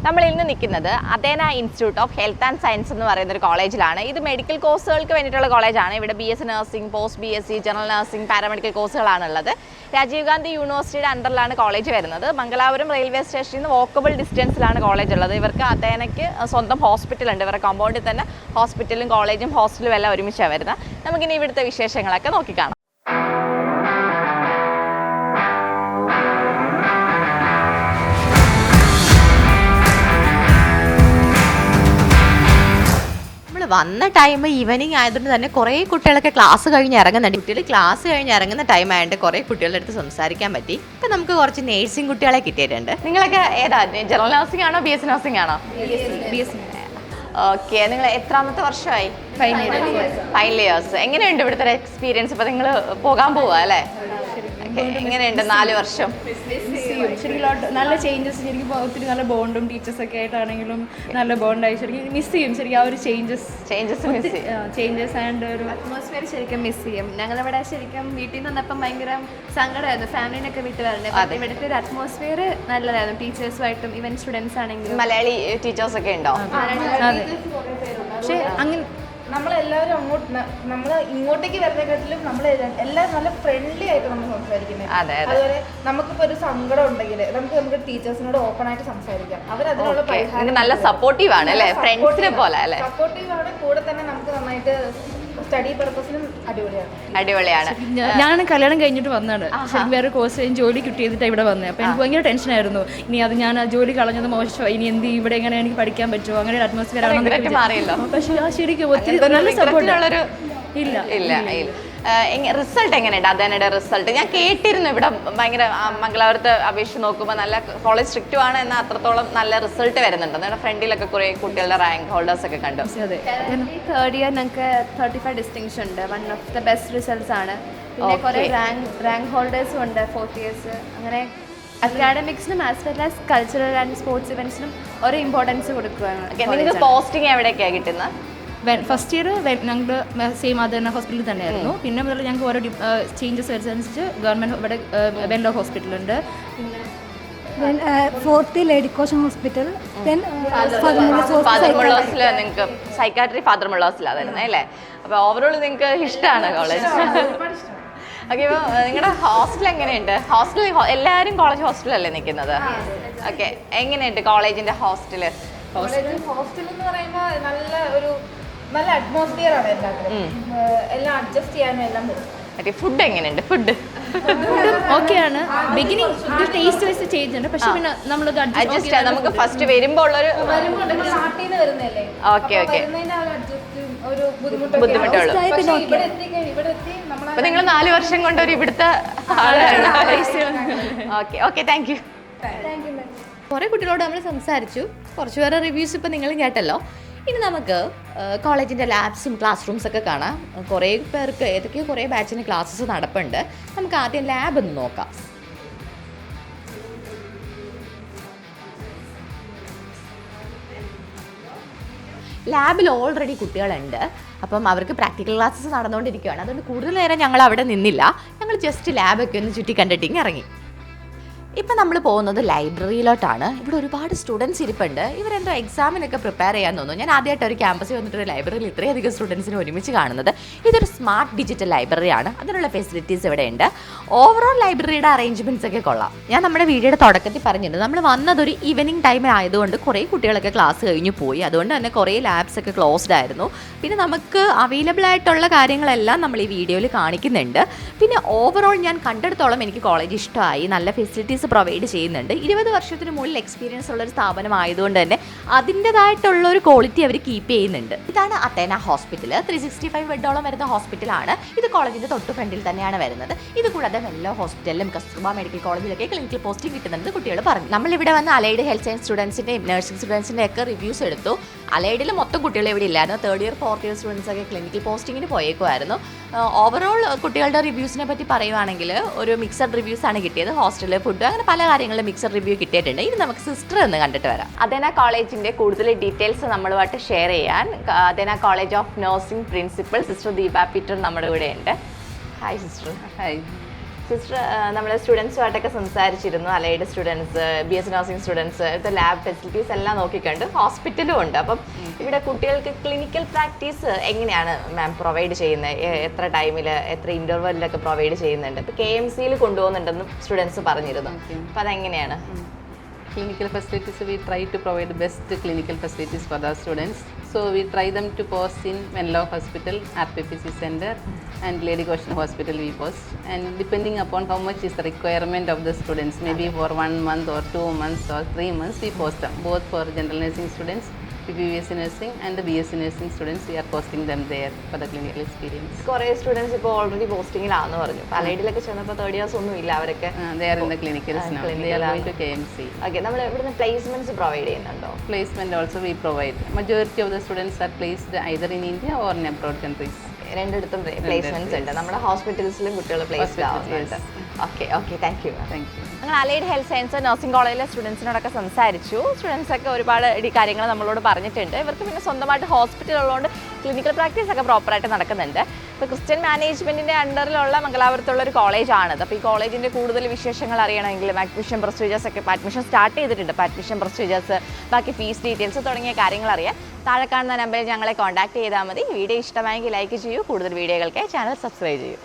നമ്മൾ ഇന്ന് നിൽക്കുന്നത് Athena Institute of Health and Science എന്ന് പറയുന്ന ഒരു കോളേജിലാണ്. ഇത് മെഡിക്കൽ കോഴ്സുകൾക്ക് വേണ്ടിയിട്ടുള്ള കോളേജാണ്. ഇവിടെ BSc nursing, post BSc, general nursing, paramedical കോഴ്സുകളാണുള്ളത്. രാജീവ് ഗാന്ധി യൂണിവേഴ്സിറ്റിയുടെ അണ്ടറിലാണ് കോളേജ് വരുന്നത്. മംഗലാപുരം റെയിൽവേ സ്റ്റേഷനിൽ നിന്ന് വോക്കബിൾ ഡിസ്റ്റൻസിലാണ് കോളേജ് ഉള്ളത്. ഇവർക്ക് അഥേനയ്ക്ക് സ്വന്തം ഹോസ്പിറ്റലുണ്ട്. ഇവരുടെ കോമ്പൗണ്ടിൽ തന്നെ ഹോസ്പിറ്റലും കോളേജും ഹോസ്റ്റലും എല്ലാം ഒരുമിച്ചാണ് വരുന്നത്. നമുക്കിനി ഇവിടുത്തെ വിശേഷങ്ങളൊക്കെ നോക്കിക്കാണാം. വന്ന ടൈം ഈവനിങ് ആയതുകൊണ്ട് തന്നെ കുറേ കുട്ടികളൊക്കെ ക്ലാസ് കഴിഞ്ഞ് ഇറങ്ങുന്നുണ്ട്. കുട്ടികൾ ക്ലാസ് കഴിഞ്ഞ് ഇറങ്ങുന്ന ടൈം ആയതുകൊണ്ട് കുറേ കുട്ടികളുടെ അടുത്ത് സംസാരിക്കാൻ പറ്റി. ഇപ്പം നമുക്ക് കുറച്ച് നേഴ്സിംഗ് കുട്ടികളെ കിട്ടിയിട്ടുണ്ട്. നിങ്ങളൊക്കെ ഏതാ, ജനറൽ നഴ്സിംഗ് ആണോ BSc നഴ്സിംഗ് ആണോ? BSc. ഓക്കെ, നിങ്ങൾ എത്രാമത്തെ വർഷമായി? Final years. എങ്ങനെയുണ്ട് ഇവിടുത്തെ എക്സ്പീരിയൻസ്? ഇപ്പം നിങ്ങൾ പോകാൻ പോവുക അല്ലേ? എങ്ങനെയുണ്ട് 4 വർഷം? ശരിക്കും നല്ല ചേഞ്ചസ്, ശരിക്കും ഒത്തിരി നല്ല ബോണ്ടും ടീച്ചേഴ്സൊക്കെ ആയിട്ടാണെങ്കിലും നല്ല ബോണ്ടായി. ശരിക്കും മിസ് ചെയ്യും ശരിക്കും ആ ഒരു ചേഞ്ചസ് ആൻഡ് ഒരു അറ്റ്മോസ്ഫിയർ ശരിക്കും മിസ് ചെയ്യും. ഞങ്ങളിവിടെ ശരിക്കും വീട്ടിൽ നിന്ന് വന്നപ്പം ഭയങ്കര സങ്കടമായിരുന്നു, ഫാമിലിനൊക്കെ വിട്ട് വരണേ. ഇവിടുത്തെ ഒരു അറ്റ്മോസ്ഫിയർ നല്ലതായിരുന്നു, ടീച്ചേഴ്സുമായിട്ടും ഈവൻ സ്റ്റുഡൻസ് ആണെങ്കിലും. മലയാളി ടീച്ചേഴ്സ് ഒക്കെ ഉണ്ടോ? പക്ഷേ അങ്ങനെ നമ്മളെല്ലാവരും ഇങ്ങോട്ടേക്ക് വരുന്നതിലും നമ്മൾ എല്ലാം നല്ല ഫ്രണ്ട്ലി ആയിട്ട് നമ്മൾ സംസാരിക്കുന്നത്. അതുപോലെ നമുക്കിപ്പോ ഒരു സങ്കടം ഉണ്ടെങ്കിൽ നമുക്ക് ടീച്ചേഴ്സിനോട് ഓപ്പൺ ആയിട്ട് സംസാരിക്കാം. അവരതിനുള്ള പരിഹാരം നല്ല സപ്പോർട്ടീവ് ആണ് അല്ലേ? ഫ്രണ്ട്സിനെ പോലെ അല്ലേ? സപ്പോർട്ടീവ് ആണ്. കൂടെ തന്നെ നമുക്ക് നന്നായിട്ട് സ്റ്റഡി പർപ്പസിനും അടിപൊളിയാണ്. ഞാൻ കല്യാണം കഴിഞ്ഞിട്ട് വന്നതാണ്. ശരിക്കും വേറെ കോഴ്സ് കഴിഞ്ഞ് ജോലി കിട്ടിയതിട്ട് ഇവിടെ വന്നത്. അപ്പോൾ എനിക്ക് ഭയങ്കര ടെൻഷനായിരുന്നു. ഇനി അത് ഞാൻ ആ ജോലി കളഞ്ഞത് മോശമോ, ഇനി എന്ത് ഇവിടെ എങ്ങനെ എനിക്ക് പഠിക്കാൻ പറ്റുമോ, അങ്ങനെ ഒരു അറ്റ്മോസ്ഫിയർ ആണെന്ന്. പക്ഷേ ആ ശരിക്കും ഒത്തിരി നല്ല സപ്പോർട്ട് ഇല്ല. റിസൾട്ട് എങ്ങനെയുണ്ട് അഥേനയുടെ റിസൾട്ട്? ഞാൻ കേട്ടിരുന്നു ഇവിടെ ഭയങ്കര മംഗലാപുരത്തെ അപേക്ഷിച്ച് നോക്കുമ്പോൾ നല്ല കോളേജ് സ്ട്രിക്റ്റും ആണ്, എന്നാൽ അത്രത്തോളം നല്ല റിസൾട്ട് വരുന്നുണ്ട്. നിങ്ങളുടെ ഫ്രണ്ടിലൊക്കെ കുറേ കുട്ടികളുടെ റാങ്ക് ഹോൾഡേഴ്സ് ഒക്കെ കണ്ടു. തേർഡ് ഇയർ ഞങ്ങൾക്ക് 35 ഡിസ്റ്റിങ്ഷൻ ഉണ്ട്. One of the best results ആണ്. പിന്നെ കുറേ റാങ്ക് ഹോൾഡേഴ്സും ഉണ്ട് 4th ഇയേഴ്സ്. അങ്ങനെ അക്കാഡമിക്സിനും as well as cultural and sports ഇവൻറ്റ്സിനും ഒരു ഇമ്പോർട്ടൻസ് കൊടുക്കുകയാണ്. നിങ്ങൾക്ക് പോസ്റ്റിംഗ് എവിടെയൊക്കെയാണ് കിട്ടുന്നത്? ഫസ്റ്റ് ഇയർ ഞങ്ങൾ സെയിം അഥേന ഹോസ്പിറ്റലിൽ തന്നെയായിരുന്നു. പിന്നെ മുതൽ ഞങ്ങൾക്ക് ഓരോ ചേഞ്ചസ് വരുന്നതനുസരിച്ച് ഗവൺമെൻറ് ഇവിടെ വെല്ലോ ഹോസ്പിറ്റലുണ്ട്. പിന്നെ 4th ലേഡി കോഷൻ ഹോസ്പിറ്റൽ, നിങ്ങൾക്ക് സൈക്കാട്രി ഫാദർ മുള്ളോസിലാണ് വരുന്നത് അല്ലേ? അപ്പോൾ ഓവറോൾ നിങ്ങൾക്ക് ഇഷ്ടമാണ് കോളേജ്? ഓക്കെ, ഇപ്പോൾ നിങ്ങളുടെ ഹോസ്റ്റൽ എങ്ങനെയുണ്ട്? ഹോസ്റ്റൽ എല്ലാവരും കോളേജ് ഹോസ്റ്റലല്ലേ നിൽക്കുന്നത്? ഓക്കെ, എങ്ങനെയുണ്ട് കോളേജിൻ്റെ ഹോസ്റ്റൽ? ഹോസ്റ്റൽ എന്ന് പറയുമ്പോൾ നല്ല അറ്റ്മോസ്ഫിയർ ആണ്. എല്ലാം അഡ്ജസ്റ്റ് ചെയ്യാനും എല്ലാം പറ്റും. ഫുഡ് എങ്ങനെയുണ്ട്? ഫുഡ് ഓക്കെയാണ്. ബിഗിനിങ് ടേസ്റ്റ് വൈസ് ചേഞ്ച് ഉണ്ട്, പക്ഷെ പിന്നെ നമ്മൾ അഡ്ജസ്റ്റ് നമുക്ക് ഫസ്റ്റ് വരുമ്പോൾ ഉള്ളൊരു ഓക്കെ ബുദ്ധിമുട്ടുള്ളൂ. അപ്പൊ നിങ്ങൾ 4 വർഷം കൊണ്ട് ഒരു ഇവിടുത്തെ ഓക്കെ താങ്ക് യു. കുറേ കുട്ടികളോട് നമ്മൾ സംസാരിച്ചു, കുറച്ച് പേരെ റിവ്യൂസ് ഇപ്പം നിങ്ങൾ കേട്ടല്ലോ. ഇനി നമുക്ക് കോളേജിൻ്റെ ലാബ്സും ക്ലാസ് റൂംസ് ഒക്കെ കാണാം. കുറേ പേർക്ക് ഏതൊക്കെയോ കുറേ ബാച്ചിന് ക്ലാസ്സസ് നടപ്പുണ്ട്. നമുക്ക് ആദ്യം ലാബ് ഒന്ന് നോക്കാം. ലാബിൽ ഓൾറെഡി കുട്ടികളുണ്ട്. അപ്പം അവർക്ക് പ്രാക്ടിക്കൽ ക്ലാസ്സസ് നടന്നുകൊണ്ടിരിക്കുകയാണ്. അതുകൊണ്ട് കൂടുതൽ നേരം ഞങ്ങൾ അവിടെ നിന്നില്ല. ഞങ്ങൾ ജസ്റ്റ് ലാബൊക്കെ ഒന്ന് ചുറ്റി കണ്ടിട്ടിങ് ഇറങ്ങി. ഇപ്പം നമ്മൾ പോകുന്നത് ലൈബ്രറിയിലോട്ടാണ്. ഇവിടെ ഒരുപാട് സ്റ്റുഡൻസ് ഇരിപ്പുണ്ട്. ഇവരെന്തോ എക്സാമിനൊക്കെ പ്രിപ്പയർ ചെയ്യാൻ തോന്നുന്നു. ഞാൻ ആദ്യമായിട്ട് ഒരു ക്യാമ്പസിൽ വന്നിട്ടൊരു ലൈബ്രറിയിൽ ഇത്രയധികം സ്റ്റുഡൻസിനെ ഒരുമിച്ച് കാണുന്നത്. ഇതൊരു സ്മാർട്ട് ഡിജിറ്റൽ ലൈബ്രറിയാണ്. അതിനുള്ള ഫെസിലിറ്റീസ് ഇവിടെ ഉണ്ട്. ഓവറോൾ ലൈബ്രറിയുടെ അറേഞ്ച്മെൻറ്റ്സ് ഒക്കെ കൊള്ളാം. ഞാൻ നമ്മുടെ വീഡിയോയുടെ തുടക്കത്തിൽ പറഞ്ഞിട്ടുണ്ട്, നമ്മൾ വന്നതൊരു ഈവനിങ് ടൈമിലായതുകൊണ്ട് കുറേ കുട്ടികളൊക്കെ ക്ലാസ് കഴിഞ്ഞ് പോയി. അതുകൊണ്ട് തന്നെ കുറേ ലാബ്സ് ഒക്കെ ക്ലോസ്ഡ് ആയിരുന്നു. പിന്നെ നമുക്ക് അവൈലബിൾ ആയിട്ടുള്ള കാര്യങ്ങളെല്ലാം നമ്മൾ ഈ വീഡിയോയിൽ കാണിക്കുന്നുണ്ട്. പിന്നെ ഓവറോൾ ഞാൻ കണ്ടെടുത്തോളം എനിക്ക് കോളേജ് ഇഷ്ടമായി. നല്ല ഫെസിലിറ്റീസ് പ്രൊവൈഡ് ചെയ്യുന്നുണ്ട്. 20 വർഷത്തിന് മുകളിൽ എക്സ്പീരിയൻസ് ഉള്ളൊരു സ്ഥാപനമായതുകൊണ്ട് തന്നെ അതിൻ്റെതായിട്ടുള്ള ഒരു ക്വാളിറ്റി അവർ കീപ്പ് ചെയ്യുന്നുണ്ട്. ഇതാണ് അഥേന ഹോസ്പിറ്റൽ. 365 ബെഡോളം വരുന്ന ഹോസ്പിറ്റലാണ്. ഇത് കോളേജിൻ്റെ തൊട്ട് ഫ്രണ്ടിൽ തന്നെയാണ് വരുന്നത്. ഇത് കൂടാതെ വെല്ലോ ഹോസ്പിറ്റലിലും കസ്തൂർബ മെഡിക്കൽ കോളേജിലൊക്കെ ക്ലിനിക്കൽ പോസ്റ്റിംഗ് കിട്ടുന്നത് കുട്ടികൾ പറഞ്ഞു. നമ്മളിവിടെ വന്ന് അലൈഡ് ഹെൽത്ത് സയൻസ് സ്റ്റുഡൻസിൻ്റെയും നഴ്സിംഗ് സ്റ്റുഡൻസിൻ്റെ ഒക്കെ റിവ്യൂസ് എടുത്തു. അലൈഡിൽ മൊത്തം കുട്ടികൾ ഇവിടെ ഇല്ലായിരുന്നു. 3rd year 4th year students ഒക്കെ ക്ലിനിക്കൽ പോസ്റ്റിങ്ങിന് പോയേക്കുമായിരുന്നു. ഓവറോൾ കുട്ടികളുടെ റിവ്യൂസിനെ പറ്റി പറയുവാണെങ്കിൽ ഒരു മിക്സഡ് റിവ്യൂസ് ആണ് കിട്ടിയത്. ഹോസ്റ്റലിൽ ഫുഡ് അങ്ങനെ പല കാര്യങ്ങളിലും മിക്സഡ് റിവ്യൂ കിട്ടിയിട്ടുണ്ട്. ഇനി നമുക്ക് സിസ്റ്റർ എന്ന് കണ്ടിട്ട് വരാം. അഥേന കോളേജിൻ്റെ കൂടുതൽ ഡീറ്റെയിൽസ് നമ്മളുമായിട്ട് ഷെയർ ചെയ്യാൻ Athena College of Nursing principal sister Deepa Peter നമ്മുടെ കൂടെ ഉണ്ട്. Hi sister. ഹായ്. സിസ്റ്റർ നമ്മുടെ സ്റ്റുഡൻസുമായിട്ടൊക്കെ സംസാരിച്ചിരുന്നു, allied students, BSc nursing students, ഇവിടുത്തെ ലാബ് ഫെസിലിറ്റീസ് എല്ലാം നോക്കിക്കണ്ട്. ഹോസ്പിറ്റലും ഉണ്ട്. അപ്പം ഇവിടെ കുട്ടികൾക്ക് ക്ലിനിക്കൽ പ്രാക്ടീസ് എങ്ങനെയാണ് മാം പ്രൊവൈഡ് ചെയ്യുന്നത്? എത്ര ടൈമിൽ, എത്ര ഇൻ്റർവെല്ലിലൊക്കെ പ്രൊവൈഡ് ചെയ്യുന്നുണ്ട്? ഇപ്പോൾ KMCയിൽ കൊണ്ടുപോകുന്നുണ്ടെന്നും സ്റ്റുഡൻസ് പറഞ്ഞിരുന്നു. അപ്പം അതെങ്ങനെയാണ്? Clinical facilities, we try to provide the best clinical facilities for the students. So we try them to post in Venlo Hospital, RPPC Center and Lady Goshen Hospital we post. And depending upon how much is the requirement of the students, maybe for 1 month or 2 months or 3 months, we post them. Both for general nursing students, BSc nursing and the BSc nursing students, we are posting them there for the clinical experience. കുറേ students ഇപ്പോൾ already പോസ്റ്റിങ്ങിലാണെന്ന് പറഞ്ഞു. അലൈഡിലൊക്കെ ചെന്നപ്പോൾ 3 years ഒന്നും ഇല്ല അവരൊക്കെ. They are in the clinicals now. They are going to KMC. Okay, നമ്മൾ ഇവിടുന്ന് placements provide ചെയ്യുന്നുണ്ടോ? Placement also we provide. Majority of the students are placed either in India or in abroad countries. രണ്ടിടത്തും placements ഉണ്ട്. നമ്മുടെ ഹോസ്പിറ്റൽസിലും കുട്ടികൾ placed ആവുന്നുണ്ട്. Okay okay, thank you. ഞങ്ങൾ allied health science nursing കോളേജിലെ സ്റ്റുഡൻസിനോടൊക്കെ സംസാരിച്ചു. സ്റ്റുഡൻസൊക്കെ ഒരുപാട് കാര്യങ്ങൾ നമ്മളോട് പറഞ്ഞിട്ടുണ്ട്. ഇവർക്ക് പിന്നെ സ്വന്തമായിട്ട് ഹോസ്പിറ്റൽ ഉള്ളതുകൊണ്ട് ക്ലിനിക്കൽ പ്രാക്ടീസ് ഒക്കെ പ്രോപ്പറായിട്ട് നടക്കുന്നുണ്ട്. ഇപ്പോൾ ക്രിസ്ത്യൻ മാനേജ്മെൻറ്റിൻ്റെ അണ്ടറിലുള്ള മംഗലാപുരത്തുള്ള ഒരു കോളേജാണിത്. അപ്പോൾ ഈ കോളേജിൻ്റെ കൂടുതൽ വിശേഷങ്ങൾ അറിയണമെങ്കിലും അഡ്മിഷൻ പ്രൊസീജിയേഴ്സ് ഒക്കെ, ഇപ്പോൾ അഡ്മിഷൻ സ്റ്റാർട്ട് ചെയ്തിട്ടുണ്ട്. അപ്പോൾ അഡ്മിഷൻ പ്രൊസീജിയേഴ്സ്, ബാക്കി ഫീസ് ഡീറ്റെയിൽസ് തുടങ്ങിയ കാര്യങ്ങൾ അറിയാൻ താഴെ കാണുന്ന നമ്പറിൽ ഞങ്ങളെ കോൺടാക്ട് ചെയ്താൽ മതി. വീഡിയോ ഇഷ്ടമായെങ്കിൽ ലൈക്ക് ചെയ്യൂ. കൂടുതൽ വീഡിയോകൾക്കായി ചാനൽ സബ്സ്ക്രൈബ് ചെയ്യൂ.